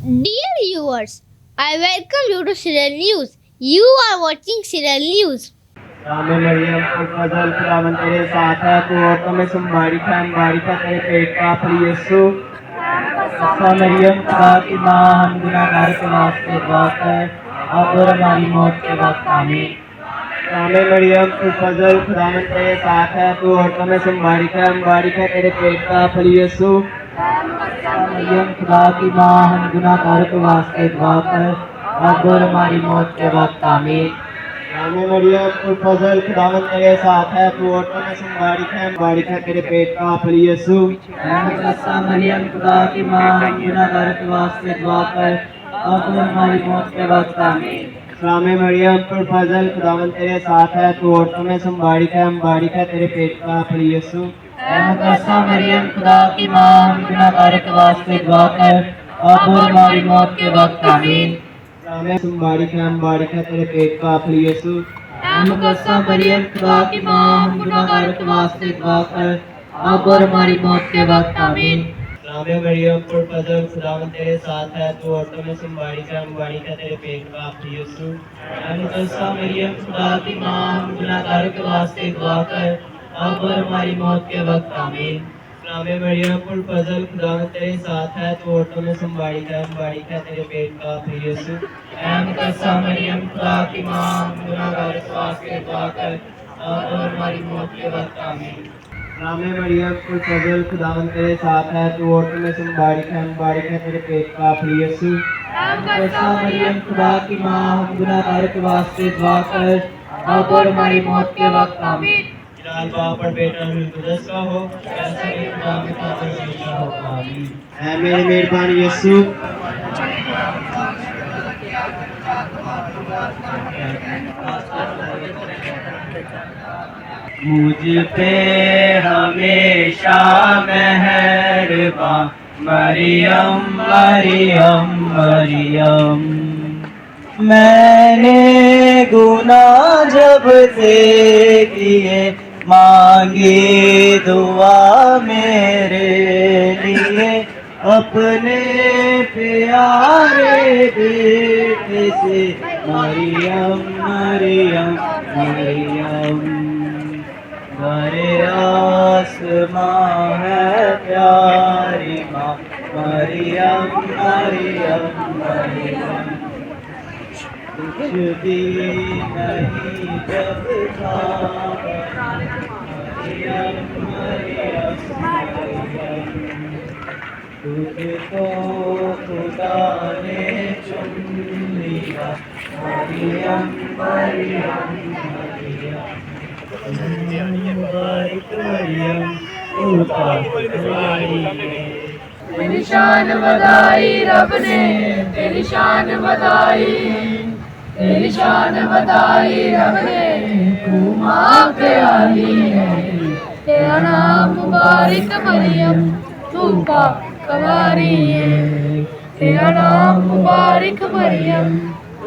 Dear viewers, I welcome you to Serial News. You are watching Serial News. रामे मरियम को फजल खुदावन तेरे साथ है, तू औरतों में मुबारक है, मुबारक है तेरे पेट का फल यीशु। सा मरियम खुदा की माँ, हम गुनाहगार के वास्ते दुआ कर, अब और हमारी मौत के वक्त आमीन। रामे मरियम को फजल खुदावन तेरे साथ है, तू औरतों में मुबारक है तेरे पेट का फल यीशु। मरियम खुदा की माँ, हम गुनाहगार के वास्ते दुआ कर, अब और हमारी मौत के वक्त आमीन। रामे मरियम को फजल खुदावन तेरे साथ है, तू औरतों में मुबारक है तेरे पेट का फल यीशु। मरियम खुदा की माँ, हम गुनाहगार के वास्ते दुआ कर, अब और हमारी मौत के वक्त आमीन। रामे मरियम को फजल खुदावन तेरे साथ है, तू औरतों में मुबारक है तेरे पेट का फल यीशु। मरियम खुदा की माँ, हम गुनाहगार के वास्ते दुआ कर, अब और हमारी मौत के वक्त आमीन। मुबारक है तेरे पेट का फल यीशु। मरियम खुदा की माँ, हम गुनाहगार के वास्ते दुआ कर, अब और हमारी मौत के वक्त आमीन। रामे मरियम पर फजल खुदावन तेरे साथ है, तू औरतों में मुबारक है तेरे पेट का फल यीशु। मरियम खुदा की माँ, हम गुनाहगार के वास्ते दुआ कर, अब और हमारी मौत के वक्त आमीन। रामे मरियम पर फजल खुदावन तेरे साथ है, तू औरतों में मुबारक है तेरे पेट का फल यीशु। मरियम खुदा की माँ, हम गुनाहगार के वास्ते दुआ कर, अब और हमारी मौत के वक्त आमीन। रामे मरियम को फजल खुदावन तेरे साथ है, तू औरतों में मुबारक है तेरे पेट का फल यीशु। मरियम खुदा की माँ, हम गुनाहगार के वास्ते दुआ कर, अब और हमारी मौत के वक्त आमीन। जलाल बाप और बेटा रूह कुद्दस का हो, जैसा कि खुदा में था और हमेशा होगा, आमीन। ऐ मेरे मेहरबान यीशु, मुझ पे हमेशा मेहरबान मरियम मरियम मरियम। मैंने गुनाह जब से किए, मांगी दुआ मेरे लिए, अपने प्यारे बेटे से मरियम मरियम मरियम। बरे आसमां है प्यारी माँ, मरियम मरियम मरियम। कुछ भी नहीं जब था, मरियम मरियम मरियम। तुझको खुदा ने चुन लिया, मरियम मरियम मरियम। मुबारक मरियम, तू पाक वाली है। तेरी शान बधाई रब ने, तेरी शान बधाई, तेरी शान बधाई रब ने, तू माँ प्यारी है। तेरा नाम मुबारक मरियम, तू पाक कवारी है। तेरा नाम मुबारक मरियम,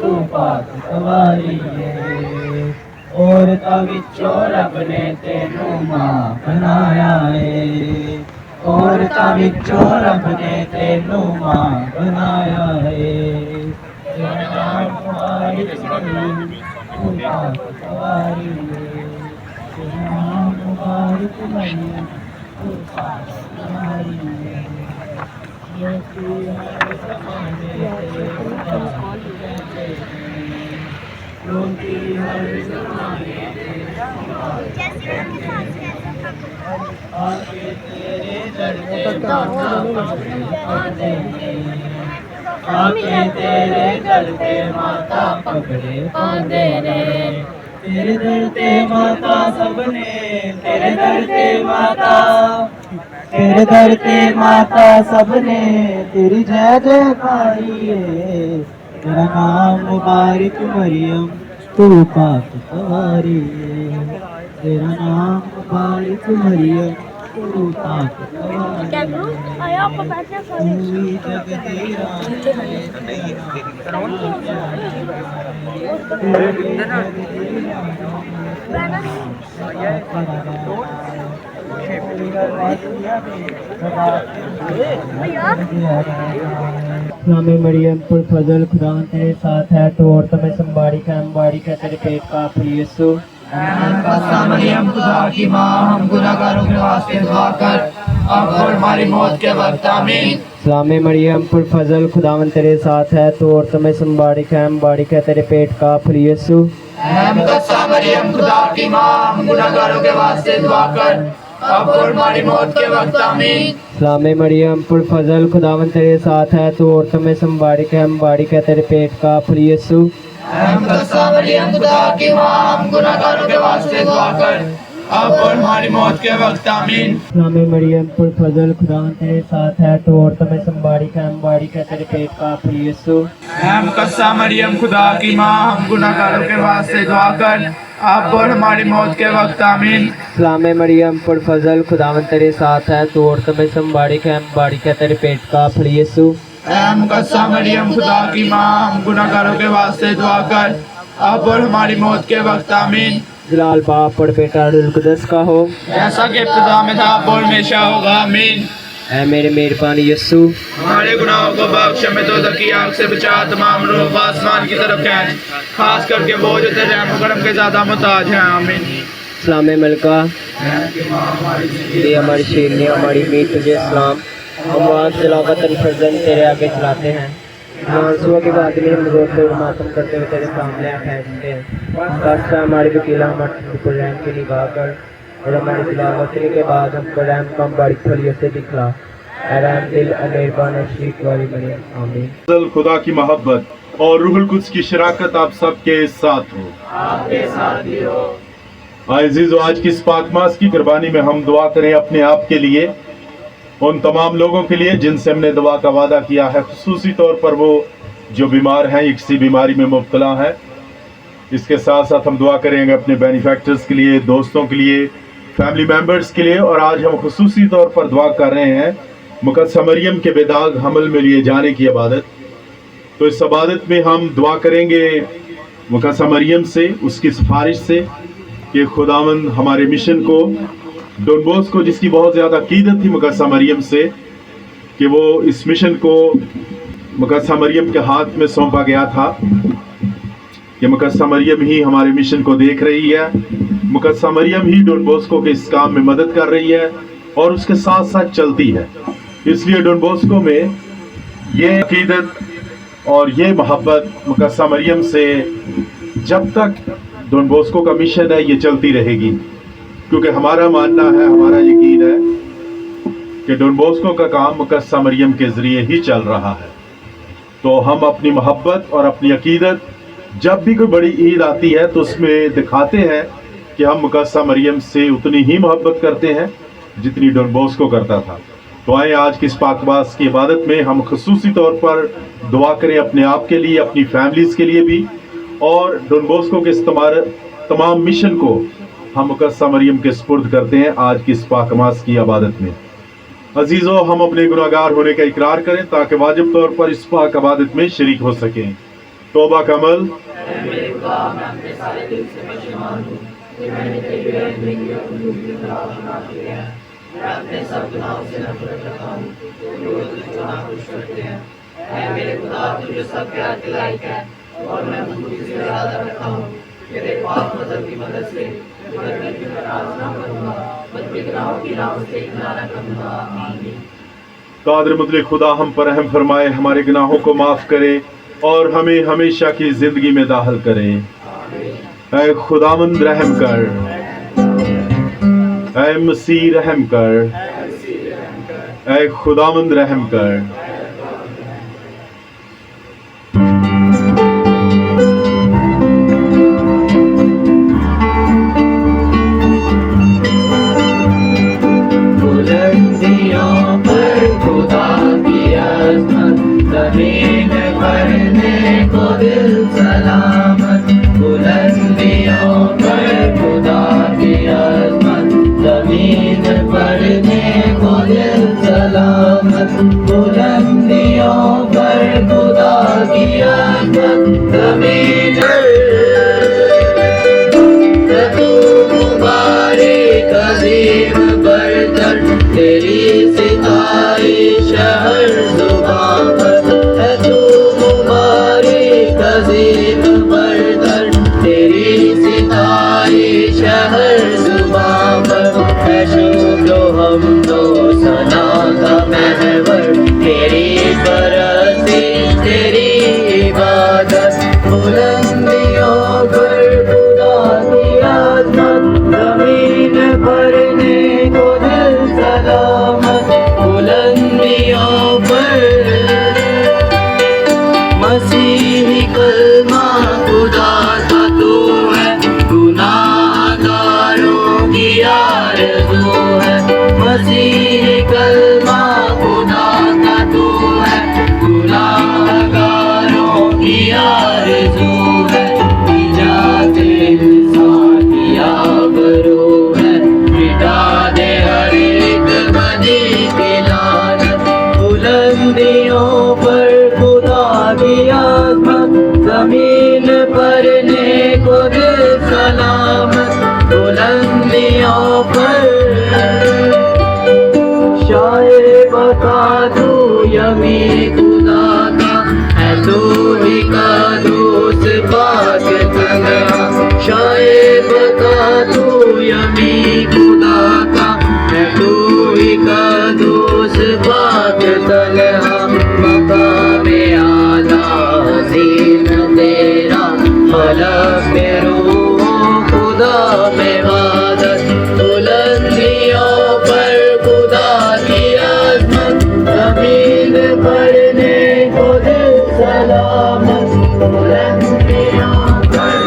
तू पाक कवारी है। औरतां विचों रब ने तेनू मां बनाया है, औरतां विचों रब ने तेनू मां बनाया है। तेरा नाम मुबारक मरियम, तू पाक कवारी है। तेरा नाम मुबारक मरियम, तू पाक कवारी है। यीशु हर ज़माने रोटी हर ज़माने आके तेरे दर पे माता पकड़े पाते हैं, आके तेरे दर पे माता पकड़े पाते हैं। तेरे दर पे माता सबने, तेरे दर पे माता, तेरे दर पे माता सबने तेरी जय जयकारी है। तेरा नाम मुबारक मरियम, तू पाक कवारी है। तेरा नाम मुबारक मरियम, तू पाक कवारी है। तू जग दी रानी है। इस्लामी मरियम पुर फजल खुदा तेरे साथ है तो औरतों में संबारी का मुबारक है तेरे पेट का फल यीशु। मरियम खुदा की माँ हम गुनाहगारों के वास्ते दुआ कर अब और हमारी मौत के वक्त आमीन। इस्लामी मरियम पुर फजल खुदावन तेरे साथ है तो औरतों में संबारिक है मुबारक है तेरे पेट का फल यीशु। मरियम खुदा की माँ हम गुनाहगारों के वास्ते दुआ कर अब और हमारी मौत के वक्त आमीन। इस्लामी मरियम पुर फजल खुदावन तेरे साथ है तो औरतों में संबारिक है मुबारक है तेरे पेट का फल यीशु। मरियम खुदा की माँ हम गुनाहगारों के वास्ते दुआ कर अब और हमारी मौत के वक्त आमीन। इस्लामी मरियम पुर फजल खुदावन तेरे साथ है तो औरतों में संबारिक है मुबारक है तेरे पेट का फल यीशु। मरियम खुदा की माँ हम गुनाहगारों के वास्ते दुआ कर अब और हमारी मौत के वक्त आमीन। इस्लामी मरियम पुर फजल खुदावन तेरे साथ है तो औरतों में संबारिक है मुबारक है तेरे पेट का फल यीशु। मरियम खुदा की माँ हम गुनाहगारों के वास्ते दुआ कर अब और हमारी मौत के वक्त आमीन। जलाल बाप और बेटा रूह कुदस का हो जैसा कि इब्तिदा में था अब और हमेशा होगा आमीन। ऐ मेरे मेहरबान यीशु हमारे गुनाहों को बख्श हमें तो की आग से बचा तमाम रूह आसमान की तरफ खींच खास करके वो जो तेरे रहम करम के ज्यादा मुताज हैं आमीन। इस्लाम मलका ये हमारी शेरनी हमारी मीत तुझे इस्लाम हम आज जलावतन फर्जन तेरे आगे चलाते हैं सुबह के बाद में हम रोते और मातम करते हुए तेरे सामने ठहरते हैं। खासा हमारे वकीला हमारे कुरान की निगाह कर और हमारी तिलावतनी के बाद हम कुरान का बारीक फलियों से दिखला आराम दिल मेहरबान शरीक वाली बने आमीन। खुदा की मोहब्बत और रूहुल कुद्स की शराकत आप सबके साथ हो। आपके साथ भी हो। अजीजों आज की इस पाक मास की कुर्बानी में हम दुआ करें अपने आप के लिए उन तमाम लोगों के लिए जिनसे हमने दुआ का वादा किया है, खुसूसी तौर पर वो जो बीमार हैं किसी बीमारी में मुब्तला है। इसके साथ साथ हम दुआ करेंगे अपने बेनिफैक्टर्स के लिए, दोस्तों के लिए, फैमिली मेंबर्स के लिए। और आज हम खुसूसी तौर पर दुआ कर रहे हैं मुकद्दस मरियम के बेदाग हमल में लिए जाने की इबादत। तो इस इबादत में हम दुआ करेंगे मुकद्दस मरियम से, उसकी सिफारिश से कि खुदावंद हमारे मिशन को डॉन बॉस्को जिसकी बहुत ज़्यादा अकीदत थी मुकद्दस मरियम से कि वो इस मिशन को मुकद्दस मरियम के हाथ में सौंपा गया था कि मुकद्दस मरियम ही हमारे मिशन को देख रही है, मुकद्दस मरियम ही डॉन बॉस्को के इस काम में मदद कर रही है और उसके साथ साथ चलती है। इसलिए डॉन बॉस्को में ये अकीदत और ये मोहब्बत मुकद्दस मरियम से जब तक डॉन बॉस्को का मिशन है ये चलती रहेगी, क्योंकि हमारा मानना है, हमारा यकीन है कि डॉन बॉस्को का काम मुकद्दस मरियम के ज़रिए ही चल रहा है। तो हम अपनी मोहब्बत और अपनी अकीदत जब भी कोई बड़ी ईद आती है तो उसमें दिखाते हैं कि हम मुकद्दस मरियम से उतनी ही मोहब्बत करते हैं जितनी डॉन बॉस्को करता था। तो आए आज की इस पाकबास की इबादत में हम खुसूसी तौर पर दुआ करें अपने आप के लिए, अपनी फैमिलीज़ के लिए भी, और डॉन बॉस्को के इस्तेमाल तमाम मिशन को हम मुकद्दस मरियम के सुपुर्द करते हैं आज की इस पाकमास की इबादत में। अजीज़ों हम अपने गुनाहगार होने का इकरार करें ताकि वाजिब तौर पर इस पाक इबादत में शरीक हो सकें। तौबा का अमल। कादिर मुतलिक खुदा हम पर रहम फरमाए, हमारे गुनाहों को माफ़ करे और हमें हमेशा की ज़िंदगी में दाखिल करे। ऐ खुदावंद रहम कर, ऐ मसीह रहम कर, ऐ खुदावंद रहम कर। ज़मीन पढ़ने को दिल सलामत, बुलंदियों पर खुदा की अज़मत। ज़मीन पढ़ने को दिल सलामत, बुलंदियों पर खुदा की अज़मत। ज़मीन तू मुबारक अज़ीम पर तेरी इबादत, बुलंदियों पर खुदा की अज़मत, ज़मीन पर नेको दिल सलामत, बुलंदियों पर मसीही कलमा खुदा का तू है, गुनाहगारों की आरज़ू है, मसीही कलमा खुदा का तू है, गुनाहगारों की आरज़ू है, निजात इंसान की आबरू है, मिटा दे हर एक बदी की लानत, बुलंदियों पर खुदा की अज़मत, ज़मीन पर नेको दिल सलामत, बुलंदियों पर शायर बता तू यमी खुदा का है, तू ही कादूस पाक तन्हा, शायर बता तू यमी खुदा का है, तू ही कादूस पाक तन्हा, मकाम आला हसीन तेरा, फलक पे रूह खुदा में वादत, बुलंदियों पर खुदा की अज़मत, ज़मीन पर नेको दिल सलामत, बुलंदियों पर।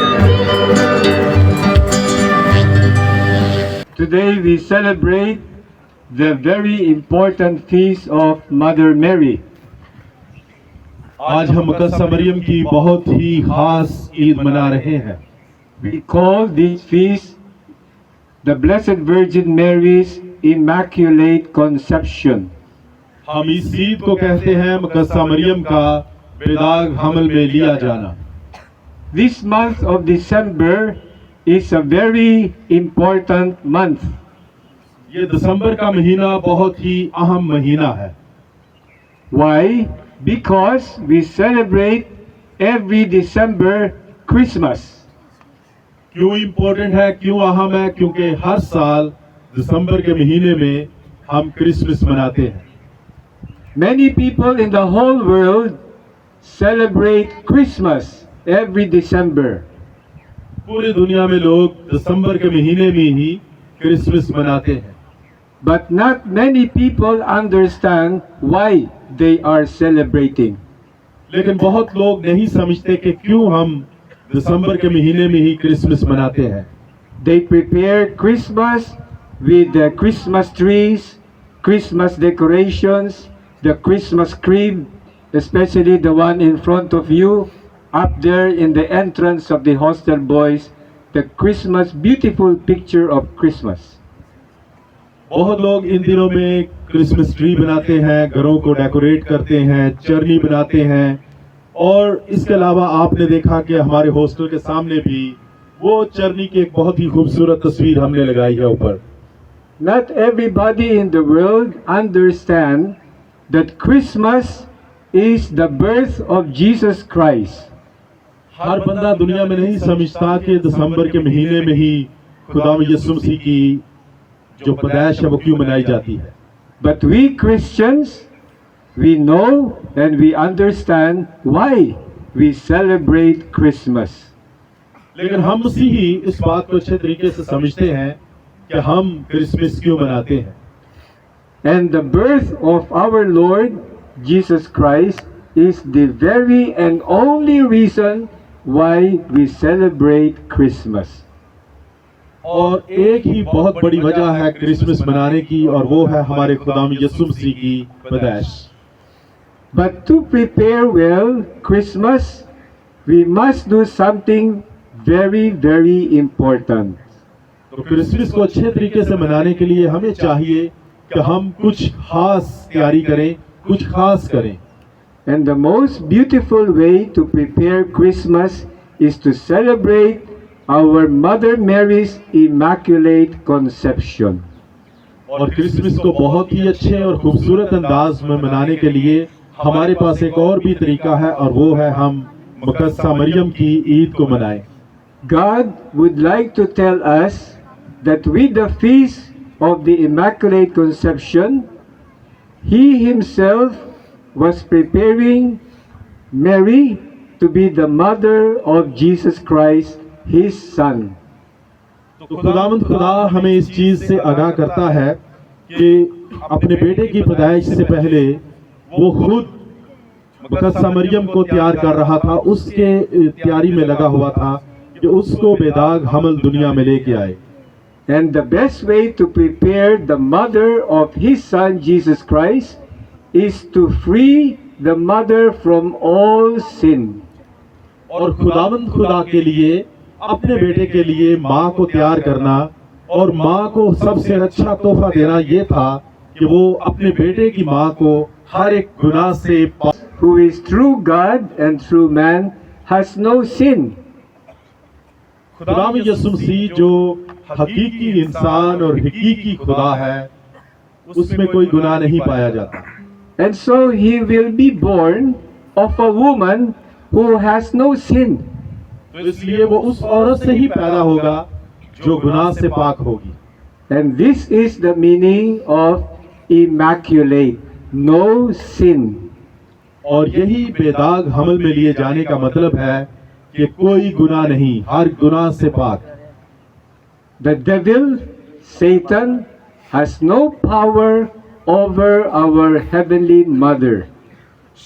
Today we celebrate the very important feast of Mother Mary. आज हम मुकद्दसा मरियम की बहुत ही खास ईद मना रहे हैं। We call this feast the Blessed Virgin Mary's Immaculate Conception. हम इस ईद को कहते हैं मुकद्दसा मरियम का बेदाग हमल में लिया जाना। This month of December is a very important month. ये दिसंबर का महीना बहुत ही अहम महीना है। Why? Because we celebrate every December Christmas. क्यों इम्पोर्टेंट है, क्यों अहम है? क्योंकि हर साल दिसंबर के महीने में हम क्रिसमस मनाते हैं। Many people in the whole world celebrate Christmas every December. पूरी दुनिया में लोग दिसंबर के महीने में ही क्रिसमस मनाते हैं, But not many people understand why they are celebrating. लेकिन बहुत लोग नहीं समझते कि क्यों हम दिसंबर के महीने में ही क्रिसमस मनाते हैं। They prepare Christmas with the Christmas trees, Christmas decorations, the Christmas crib, especially the one in front of you, up there in the entrance of the hostel boys, the Christmas beautiful picture of Christmas. बहुत लोग इन दिनों में Christmas tree बनाते हैं, घरों को decorate करते हैं, चरनी बनाते हैं, और इसके अलावा आपने देखा कि हमारे हॉस्टल के सामने भी वो चरनी की एक बहुत ही खूबसूरत तस्वीर हमने लगाई है ऊपर। Not everybody in the world understand that Christmas is the birth of Jesus Christ. हर बंदा दुनिया में नहीं समझता कि दिसंबर के महीने में ही खुदा यीशु मसीह की जो पैदाइश है वो क्यों मनाई जाती है। But we Christians, we know and we understand why we celebrate Christmas. लेकिन हम मसीही इस बात को अच्छे तरीके से समझते हैं कि हम क्रिसमस क्यों मनाते हैं। And the birth of our Lord Jesus Christ is the very and only reason why we celebrate Christmas. और एक ही बहुत बड़ी वजह है क्रिसमस मनाने की, और वो है हमारे खुदाम यीशु मसीह की पैदाइश। But to prepare well Christmas, we must do something very, very important. तो क्रिसमस को अच्छे तरीके से मनाने के लिए हमें चाहिए कि हम कुछ खास तैयारी करें, कुछ खास करें। And the most beautiful way to prepare Christmas is to celebrate our Mother Mary's Immaculate Conception. और क्रिसमस को बहुत ही अच्छे और खूबसूरत अंदाज में मनाने के लिए हमारे पास एक और भी तरीका है, और वो है हम मुकद्दसा मरियम की ईद को मनाएं। God would like to tell us that with the feast of the Immaculate Conception, He Himself was preparing Mary to be the mother of Jesus Christ, his son. तो खुदावंद खुदा हमें इस चीज से आगाह करता है कि अपने बेटे की पैदाइश से पहले वो खुद मुकद्दसा मरियम को तैयार कर रहा था, उसके तैयारी में लगा हुआ था कि उसको बेदाग हमल दुनिया में लेके आए। And the best way to prepare the mother of his son Jesus Christ is to free the mother from all sin. और खुदावंद खुदा के लिए, अपने बेटे के लिए माँ को तैयार करना और माँ को सबसे अच्छा तोहफा देना ये था कि वो अपने बेटे की माँ को हर एक गुनाह से, Who is true God and true man, has no sin. खुदावंद यीशु मसीह जो हकीकी इंसान और हकीकी खुदा है, उसमें कोई गुनाह नहीं पाया जाता। And so he will be born of a woman who has no sin. तो इसलिए वो उस औरत से ही पैदा होगा जो गुनाह से पाक होगी। And this is the meaning of immaculate, no sin. और यही बेदाग हमल में लिए जाने का मतलब है कि कोई गुनाह नहीं, हर गुनाह से पाक। The devil, Satan, has no power over our heavenly mother.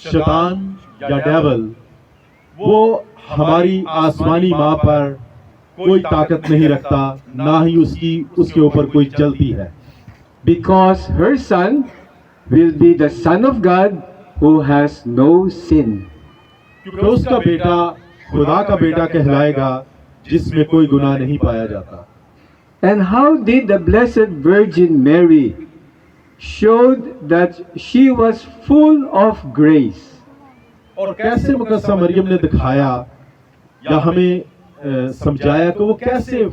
शैतान या डेविल वो हमारी आसमानी माँ पर कोई ताकत नहीं रखता, ना ही उसके ऊपर कोई चलती है। Because her son will be the Son of God who has no sin. क्योंकि उसका बेटा खुदा का बेटा कहलाएगा जिसमें कोई गुनाह नहीं पाया जाता। And how did the Blessed Virgin Mary showed that she was full of grace? और कैसे मुकद्दसा मरियम ने दिखाया या हमें समझाया कि वो कैसे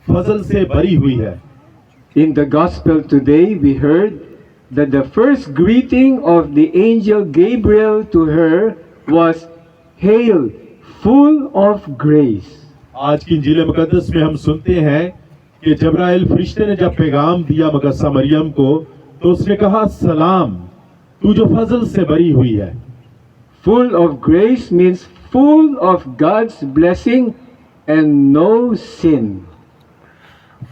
फजल से भरी हुई है। In the gospel today we heard that the first greeting of the angel Gabriel to her was, "Hail, full of grace." आज की इंजील मुकद्दस में हम सुनते हैं कि जब्राइल फरिश्ते ने जब पैगाम दिया मुकद्दसा मरियम को, तो उसने कहा, सलाम, तू जो फजल से भरी हुई है। Full of grace means full of God's blessing and no sin.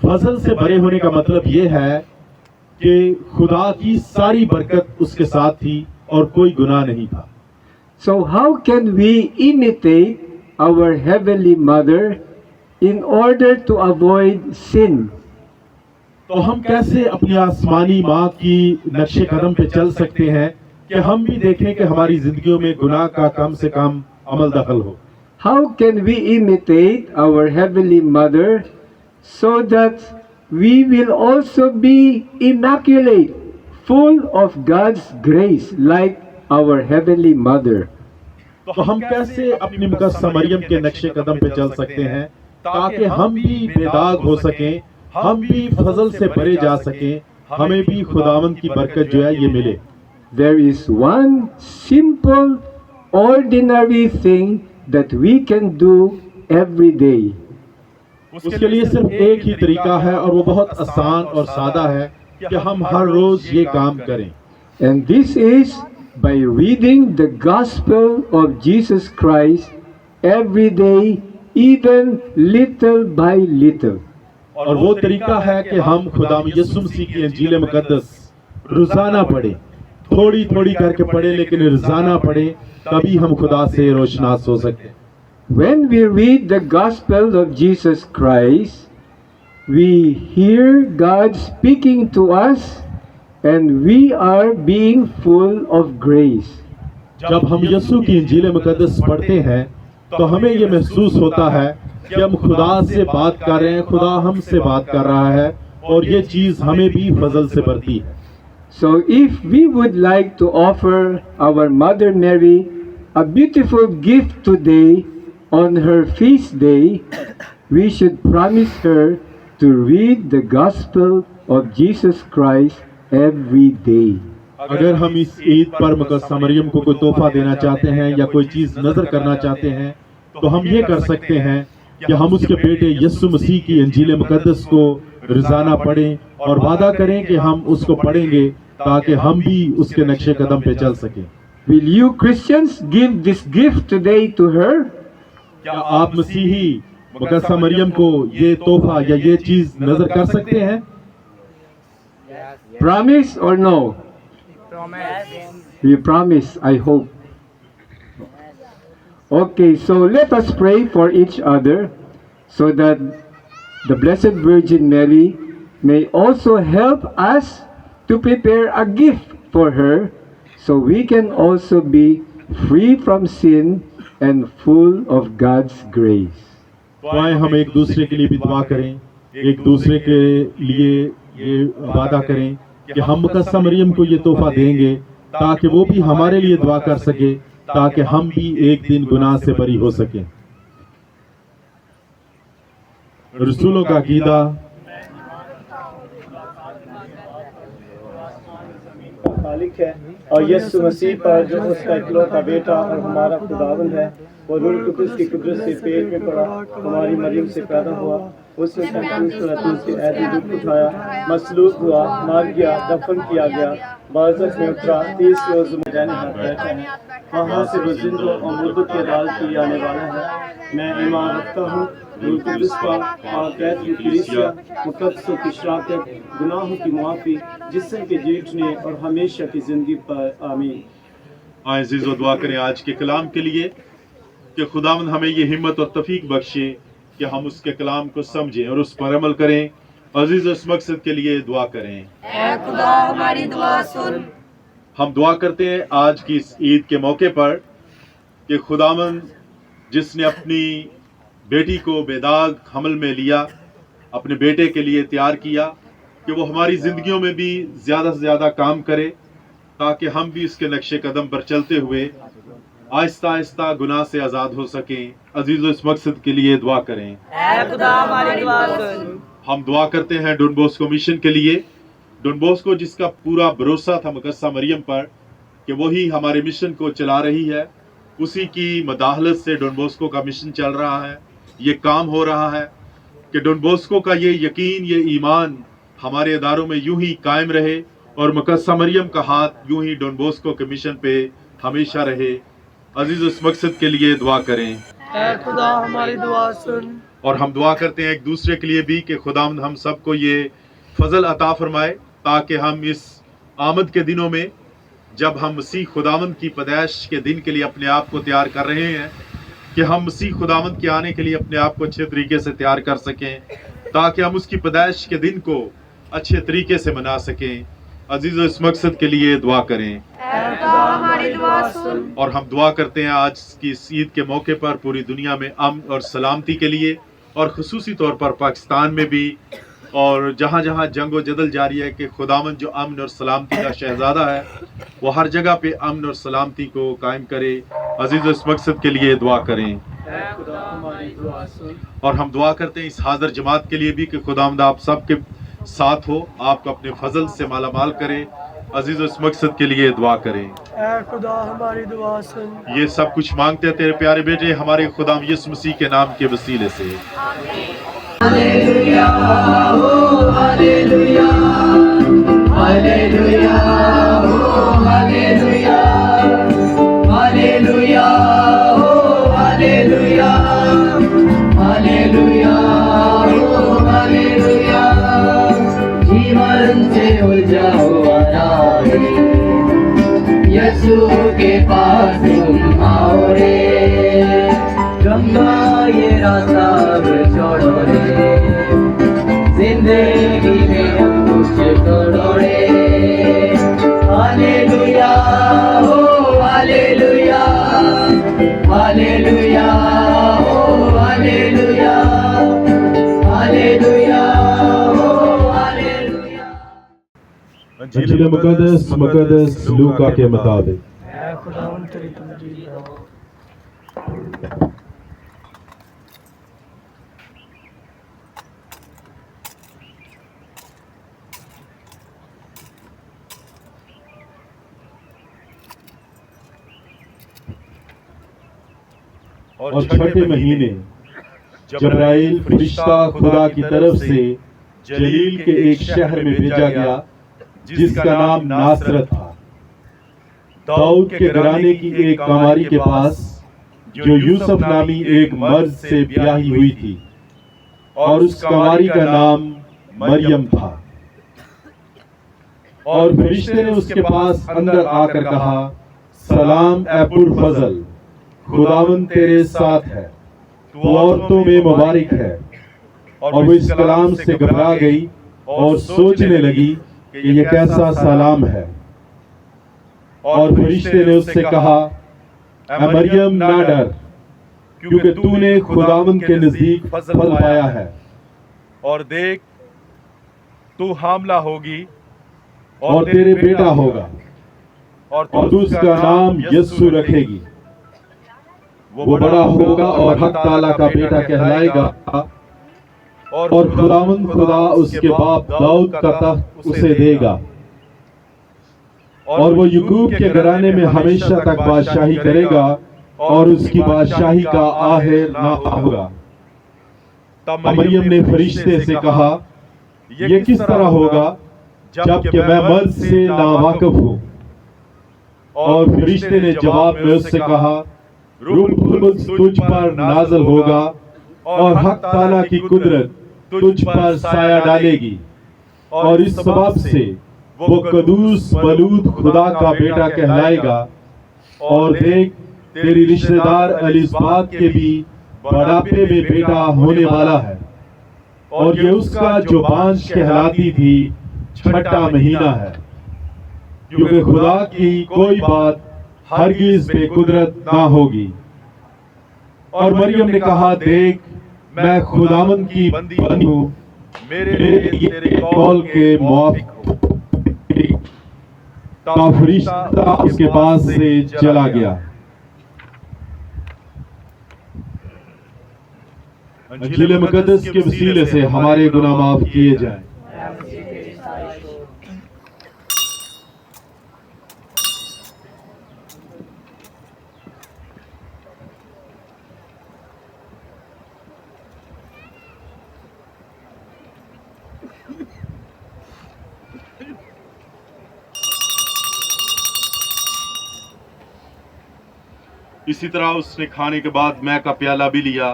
फजल से भरे होने का मतलब ये है कि खुदा की सारी बरकत उसके साथ थी और कोई गुनाह नहीं था। So how can we imitate our Heavenly Mother in order to avoid sin? तो हम कैसे अपनी आसमानी माँ की नक्शे कदम पे चल सकते हैं कि हम भी देखें कि हमारी जिंदगियों में गुनाह का कम से कम अमल दखल हो। How can we imitate our Heavenly Mother so that we will also be immaculate, full of God's grace like our Heavenly Mother? तो हम कैसे अपनी मुकद्दसा मरियम के नक्शे कदम पे चल सकते हैं ताकि हम भी बेदाग हो सकें, हम भी फजल से भरे जा सकें, हमें भी खुदावंद की बरकत जो है ये मिले। There is one simple, ordinary thing that we can do every day. उसके लिए सिर्फ एक ही तरीका है और वो बहुत आसान और सादा है कि हम हर रोज ये काम करें। And this is by reading the Gospel of Jesus Christ every day, even little by little. और वो तरीका है कि हम खुदा यीशु मसीह की इंजील मुकद्दस रोजाना पढ़े, थोड़ी थोड़ी करके पढ़े, लेकिन रोजाना पढ़े, तभी हम खुदा से रोशनास हो सकते हैं। When we read the Gospel of Jesus Christ, we hear God speaking to us and we are being full of grace. जब हम यीशु की इंजील मुकद्दस पढ़ते हैं तो हमें ये महसूस होता है कि हम खुदा से बात कर रहे हैं, खुदा हमसे बात कर रहा है और ये चीज हमें भी फजल से भरती है। So if we would like to offer our Mother Mary a beautiful gift today on her feast day, we should promise her to read the Gospel of Jesus Christ every day. अगर हम इस ईद पर मुकद्दसा मरियम को कोई तोहफा देना चाहते हैं या कोई चीज नजर करना चाहते हैं तो हम ये कर सकते हैं कि हम उसके बेटे यीशु मसीह की इंजील मुकद्दस को रोजाना पढ़ें और वादा करें कि हम उसको पढ़ेंगे ताकि हम भी उसके नक्शे कदम पे चल सकें। Will you Christians give this gift today to her? क्या आप मसीही मुकद्दसा मरियम को ये तोहफा या ये चीज नजर कर सकते हैं? Promise or no? You promise, I hope. Okay, so let us pray for each other so that the Blessed Virgin Mary may also help us to prepare a gift for her so we can also be free from sin and full of God's grace. तो आए हम एक दूसरे के लिए भी दुआ करें, एक दूसरे के लिए ये वादा करें कि हम मुकद्दसा मरियम को ये तोहफा देंगे ताकि वो भी हमारे लिए दुआ कर सके, ताकि हम भी एक दिन गुनाह से बरी हो सकें। रसूलों का अकीदा। खालिक है और यीशु मसीह पर जो उसका इकलौता बेटा और हमारा खुदावंद है, वो रूह कुदस की कुदरत से पेट में पड़ा, हमारी मरियम से पैदा हुआ, उसने शैतान के ऐदी दुख उठाया, मसलूब हुआ, मार गया, दफन किया गया, बारज़ख में उतरा, 30 रोज मैदान हाथ बैठा है, वहाँ से वो जिंदों और मुर्दों की अदालत के लिए आने वाला है। मैं ईमान रखता हूँ रूह कुदस पर, आक़ैद की कलीसिया, मुक़द्दसों की शराकत, गुनाहों की मुआफ़ी, जिस्म के जीतने और हमेशा की ज़िंदगी पर। आमीन। आए अज़ीज़ दुआ करें आज के कलाम के लिए कि खुदावंद हमें ये हिम्मत और तौफीक बख्शे कि हम उसके कलाम को समझें और उस पर अमल करें। अजीज इस मकसद के लिए दुआ करें। ऐ खुदा हमारी दुआ सुन। हम दुआ करते हैं आज की इस ईद के मौके पर कि खुदावंद जिसने अपनी बेटी को बेदाग हमल में लिया, अपने बेटे के लिए तैयार किया, कि वो हमारी ज़िंदगियों में भी ज़्यादा से ज़्यादा काम करे ताकि हम भी इसके नक्शे कदम पर चलते हुए आहिस्ता आहिस्ता गुनाह से आज़ाद हो सकें। अजीज़ों इस मकसद के लिए दुआ करें। ऐ खुदा हमारी दुआ सुन। हम दुआ करते हैं डॉन बॉस्को मिशन के लिए। डॉन बॉस्को जिसका पूरा भरोसा था मुकद्दसा मरियम पर कि वही हमारे मिशन को चला रही है, उसी की मदाहलत से डॉन बॉस्को का मिशन चल रहा है, ये काम हो रहा है कि डॉन बॉस्को का ये यकीन, ये ईमान हमारे इदारों में यूं ही कायम रहे और मुकद्दसा मरियम का हाथ यूं ही डॉन बॉस्को के मिशन पे हमेशा रहे। अजीज इस मकसद के लिए दुआ करें। ऐ खुदा हमारी दुआ सुन। और हम दुआ करते हैं एक दूसरे के लिए भी कि खुदावंद हम सबको ये फजल अता फरमाए ताकि हम इस आमद के दिनों में, जब हम मसीह खुदावंद की पैदाइश के दिन के लिए अपने आप को तैयार कर रहे हैं, कि हम मसीह खुदावंद के आने के लिए अपने आप को अच्छे तरीके से तैयार कर सकें ताकि हम उसकी पैदाइश के दिन को अच्छे तरीके से मना सकें। अजीज़ इस मकसद के लिए दुआ करें। ऐ खुदा हमारी दुआ सुन। और हम दुआ करते हैं आज की इस ईद के मौके पर पूरी दुनिया में अमन और सलामती के लिए, और ख़ुसूसी तौर पर पाकिस्तान में भी और जहाँ जहाँ जंग व जदल जारी है, कि खुदावंद जो अमन और सलामती का शहज़ादा है वो हर जगह पे अमन और सलामती को कायम करे। अजीज़ इस मकसद के लिए दुआ करें। और हम दुआ करते हैं इस हाज़िर जमात के लिए भी कि खुदावंद आप सबके साथ हो, आपको अपने फजल से माला माल करे। अजीज इस मकसद के लिए दुआ करें। ऐ खुदा हमारी दुआ सुन। ये सब कुछ मांगते हैं तेरे प्यारे बेटे हमारे खुदा यीशु मसीह के नाम के वसीले से। हालेलुया ओ हालेलुया, हालेलुया ओ हालेलुया, हालेलुया ओ हालेलुया, हालेलुया ओ हालेलुया। जीवन से उलझा हुआ राही, यीशु के पास तुम आओ रे, गंगा ये रास्ता छोड़ो रे, जिंदगी में हम कुछ छोड़ो रे। हालेलुया ओ हालेलुया, हालेलुया ओ हालेलुया, हालेलुया ओ हालेलुया। अंजील मुकद्दस मुकद्दस लूका के मुताबिक। ऐ खुदावंद तेरी तमजीद हो। और छठे महीने जब्राइल फरिश्ता खुदा की तरफ से जलील के एक शहर में भेजा गया जिसका नाम नासरत था, दाऊद के घराने की एक कमारी के पास, जो यूसुफ नामी एक मर्द से ब्याही हुई थी, और उस कमारी का नाम मरियम था। और फरिश्ते ने उसके पास अंदर आकर कहा, सलाम ए पुरफज़ल, खुदावंद तेरे साथ है, तू औरतों में मुबारक है। और वो इस कलाम से घबरा गई और सोचने लगी कि ये कैसा सलाम है। और फरिश्ते ने उससे कहा, ए मरियम ना डर, क्योंकि तूने खुदावंद के नजदीक फल पाया है। और देख, तू हामला होगी और तेरे बेटा होगा, और तू उसका नाम यस्सु रखेगी। वो बड़ा होगा और हक ताला का बेटा कहलाएगा, और खुदावंद खुदा उसके बाप दाऊद का तख्त उसे देगा, और वो याकूब के घराने में हमेशा तक बादशाही करेगा, और उसकी बादशाही का आखिर ना होगा। तब मरियम ने फरिश्ते से कहा, ये किस तरह होगा जबकि मैं मर्द से नावाकिफ हूँ। और फरिश्ते ने जवाब में उससे कहा, रूह कुद्स तुझ पर नाज़िल होगा, और हक ताला की कुदरत तुझ पर साया डालेगी, और इस सबब से वो कदूस बलूद खुदा का बेटा कहलाएगा। और देख, तेरी रिश्तेदार एलिज़बात के भी बुढ़ापे में बेटा होने वाला है, और ये उसका जो बांझ कहलाती थी छठा महीना है, क्योंकि खुदा की कोई बात हरगिज बेकुदरत ना होगी। और मरियम ने कहा, देख, मैं खुदावंद की बंदी हूँ, मेरे लिए तेरे कौल के मुआफिक हो। फरिश्ता उसके पास से चला गया। अंजील मुकद्दस के वसीले से हमारे गुनाह माफ किए जाएं। इसी तरह उसने खाने के बाद मैं का प्याला भी लिया।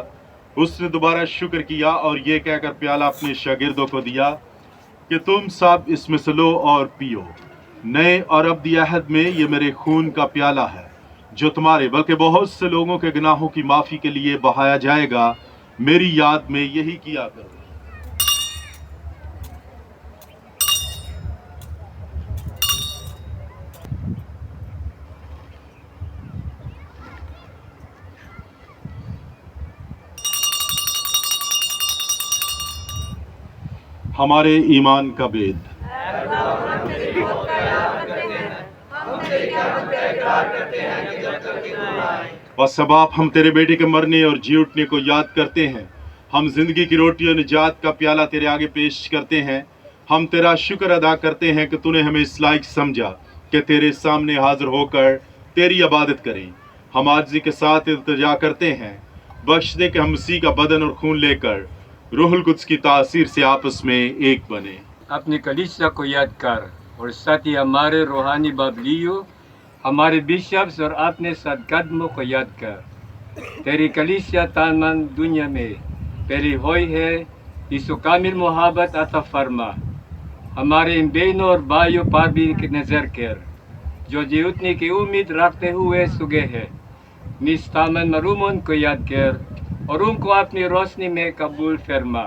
उसने दोबारा शुक्र किया और ये कहकर प्याला अपने शागिर्दों को दिया कि तुम सब इसमें से लो और पियो। नए और अब्दी अहद में ये मेरे खून का प्याला है, जो तुम्हारे बल्कि बहुत से लोगों के गुनाहों की माफ़ी के लिए बहाया जाएगा। मेरी याद में यही किया करो। हमारे ईमान का भेद। बस अब आप हम तेरे बेटे के मरने और जी उठने को याद करते हैं। हम जिंदगी की रोटी और निजात का प्याला तेरे आगे पेश करते हैं। हम तेरा शुक्र अदा करते हैं कि तूने हमें इस लायक समझा कि तेरे सामने हाजिर होकर तेरी इबादत करें। हम आजिज़ी के साथ इल्तिजा करते हैं, बख्श दे कि हम मसीह का बदन और खून लेकर रूहुल कुद्स की तासीर से आपस में एक बने। अपनी कलीसिया को याद कर और साथ ही हमारे रूहानी बाबलियों, हमारे बिशप्स और अपने सदकदमों को याद कर। तेरी कलीसिया तानमन दुनिया में पहली हुई है, इसको कामिल मोहब्बत अता फरमा। हमारे इन बहनों और भाइयों पर भी नज़र कर, जो जी उठने की उम्मीद रखते हुए सुगे है। निस्तामन मरूमन को याद कर और उनको अपनी रोशनी में कबूल फरमा।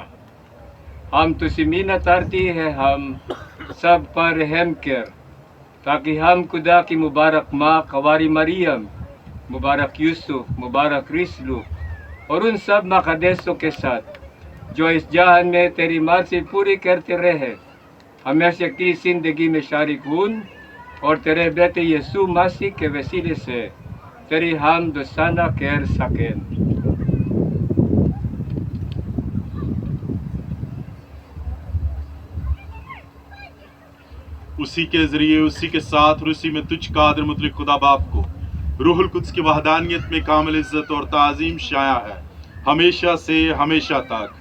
हम तुझसे मिन्नत करती है, हम सब पर रहम कर, ताकि हम खुदा की मुबारक माँ कवारी मरियम, मुबारक यूसुफ, मुबारक रिसलू और उन सब मक़दसों के साथ जो इस जहान में तेरी मर्ज़ी पूरी करते रहे, हमेशा की ज़िंदगी में शारिक हूँ और तेरे बेटे यीशु मसीह के वसीले से तेरी हम दोस्ताना कर सकें। उसी के जरिए, उसी के साथ और उसी में तुझ कादिर मुतलक खुदा बाप को रूहुल कुद्स की वहदानियत में कामिल इज्जत और ताज़ीम शाया है, हमेशा से हमेशा तक।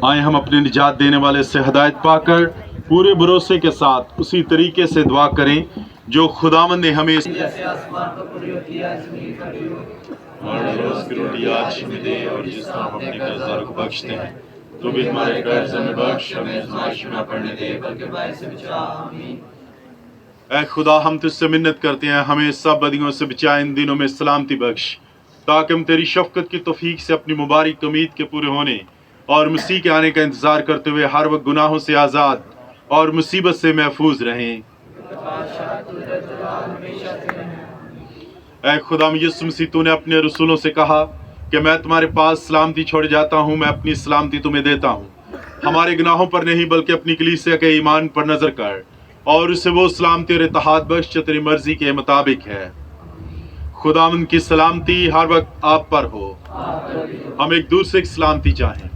आए हम अपने निजात देने वाले से हिदायत पाकर पूरे भरोसे के साथ उसी तरीके से दुआ करें जो खुदावंद ने हमें जैसे आसमान पर पूरी होती है जमीन पर भी हो। हमारे रोज की रोटी आज हमें दे और जिस तरह हम अपने कर्जदारों को बख्शते हैं तो भी हमारे कर्ज हमें बख्श, हमें आजमाइश में न पड़ने दे बल्कि बुराई से बचा। आमीन। ऐ खुदा हम तुझसे मिन्नत करते हैं हमें सब बदियों से बचा, इन दिनों में सलामती बख्श, ताकि हम तेरी शफकत की तौफीक से अपनी मुबारक उम्मीद के पूरे होने और मसीह के आने का इंतजार करते हुए हर वक्त गुनाहों से आज़ाद और मुसीबत से महफूज रहें। ऐ खुदा यीशु मसीह तूने अपने रसूलों से कहा कि मैं तुम्हारे पास सलामती छोड़ जाता हूँ, मैं अपनी सलामती तुम्हें देता हूँ। हमारे गुनाहों पर नहीं बल्कि अपनी कलीसिया के ईमान पर नजर कर और उसे वो सलामती और इत्तेहाद बख्श जो तेरी मर्जी के मुताबिक है। खुदावंद की सलामती हर वक्त आप पर हो। हम एक दूसरे की सलामती चाहें।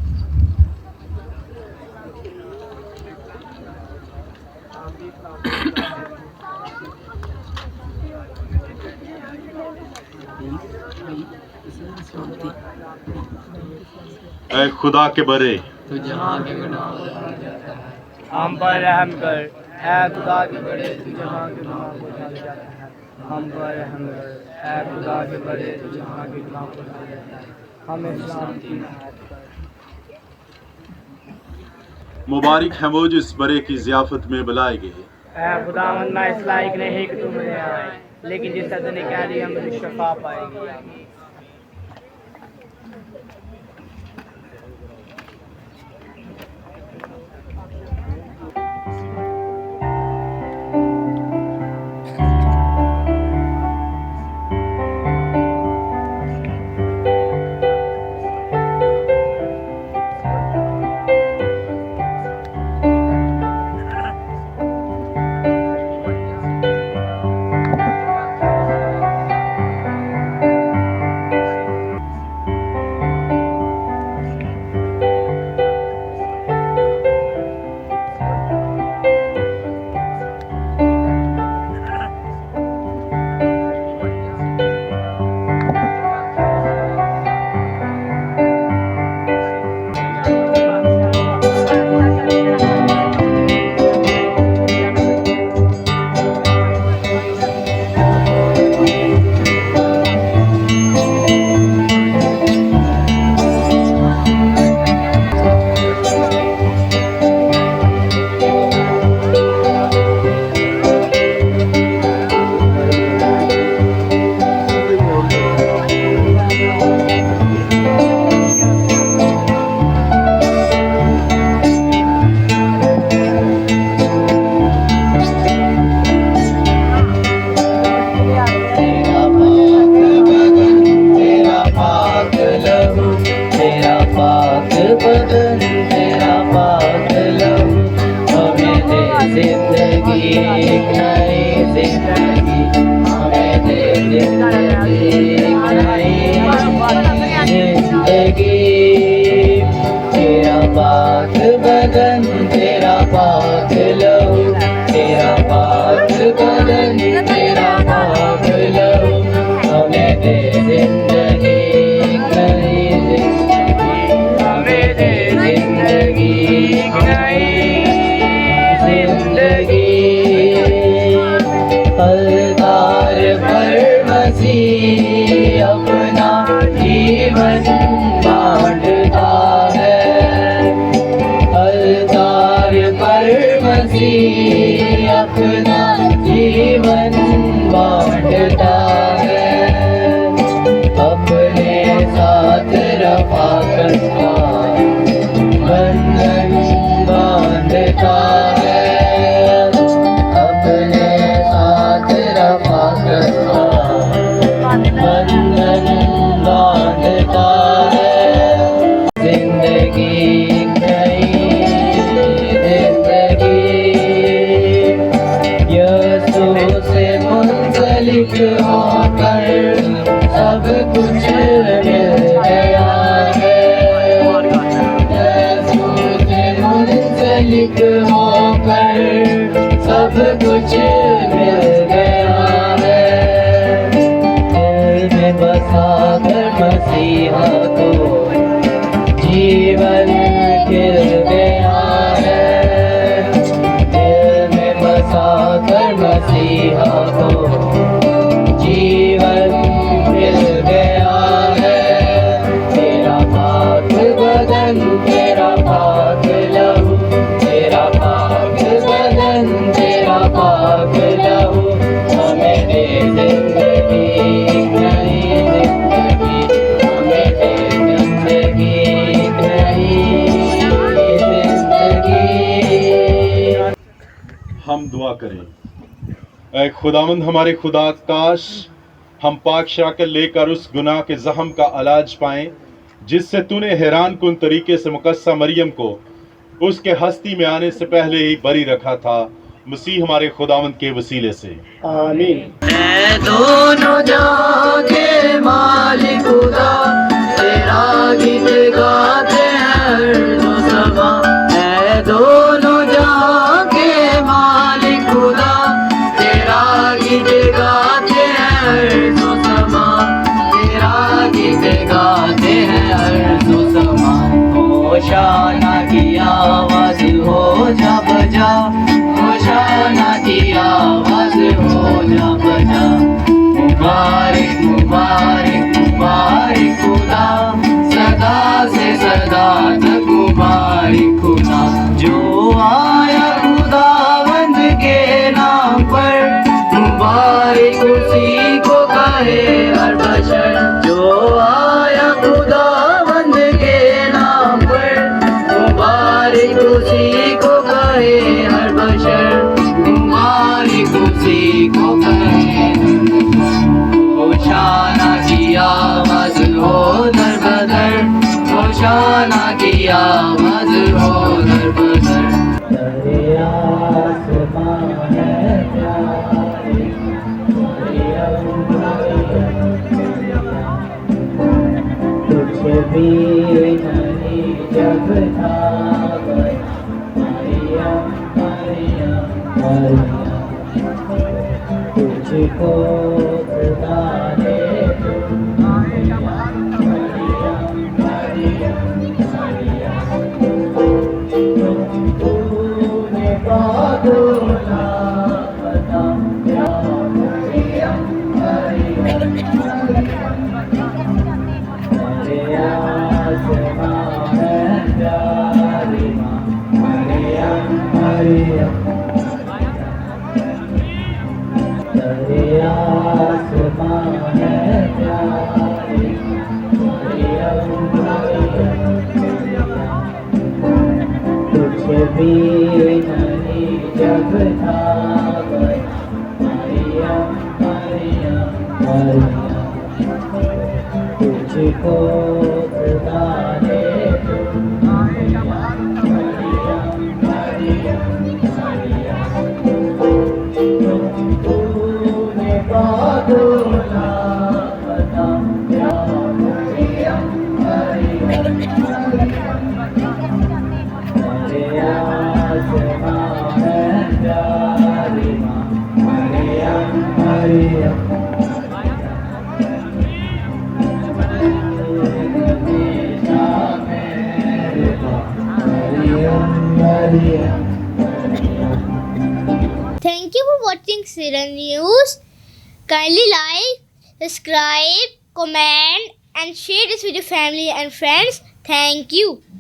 ऐ खुदा के बरे तो जहाँ के गुनाह को ढाल जाता है। हम पर रहम कर, ऐ खुदा के बड़े तू जहाँ के गुनाह को ढाल जाता है। हम पर रहम कर, ऐ खुदा के बड़े तू जहाँ के गुनाह को ढाल जाता है। हमें शांति नायत कर। मुबारक है वो जो इस बरे की ज़ियाफत में बुलाए गए। ऐ खुदावंद मैं इस लायक नहीं कि तू मुझे आए, लेकिन जिस तरह तूने कह दिया मुझे शफा पाएगी। आमीन। जीवन मिल गया है। तेरा पाक बदन, तेरा पाक लहू, तेरा पाक बदन, तेरा पाक लहू, हमें दे जिंदगी, एक नई जिंदगी, हमें दे जिंदगी, एक नई जिंदगी। हम दुआ करें। ऐ खुदावंद हमारे खुदा, काश हम पाक शाकल लेकर उस गुनाह के जख्म का इलाज पाएं जिससे तूने हैरान कुन तरीके से मुकस्सा मरियम को उसके हस्ती में आने से पहले ही बरी रखा था। मसीह हमारे खुदावंद के वसीले से आमीन। ऐ दोनों जहां के मालिक खुदा, तेरा गीत गाते हैं अर्ज़ व समा। ऐ दोनों जहां के मालिक खुदा, तेरा गीत गाते हैं अर्ज़ व समा, तेरा गीत गाते हैं अर्ज़ व समा। होशाना की आवाज़ हो जा बजा, होशाना की आवाज़ हो जा बजा। मुबारक मुबारक मुबारक खुदा, सदा से सदा तक मुबारक खुदा। जो आया खुदावंद के नाम पर, मुबारक उसी को कहे हर बशर। जो आया खुदावंद के नाम पर, मुबारक उसी को कहे हर बशर, मुबारक उसी को कहे। होशाना की आवाज़ हो दर बदर, होशाना की आवाज़ हो दर बदर। तेरे आसमां है प्यारे, तुझे भी नहीं जब था मरियम मरियम मरियम, तुझको खुदा ने मरियम मरियम मरियम, तूने बादोला बता क्या मरियम मरियम मरियम। तेरे आसमां है प्यारी माँ मरियम मरियम, तेरे आसमां है प्यारी मरियम मरियम, तुझे भी नहीं जब था मरियम मरियम मरियम, तुझको खुदा ने मरियम मरियम मरियम, तूने बादोला बता क्या मरियम मरियम मरियम। तेरे आसमां है प्यारी माँ Maryam Maryam, Thank you for watching Syrian News. Kindly like, subscribe, comment and share this with your family and friends. Thank you.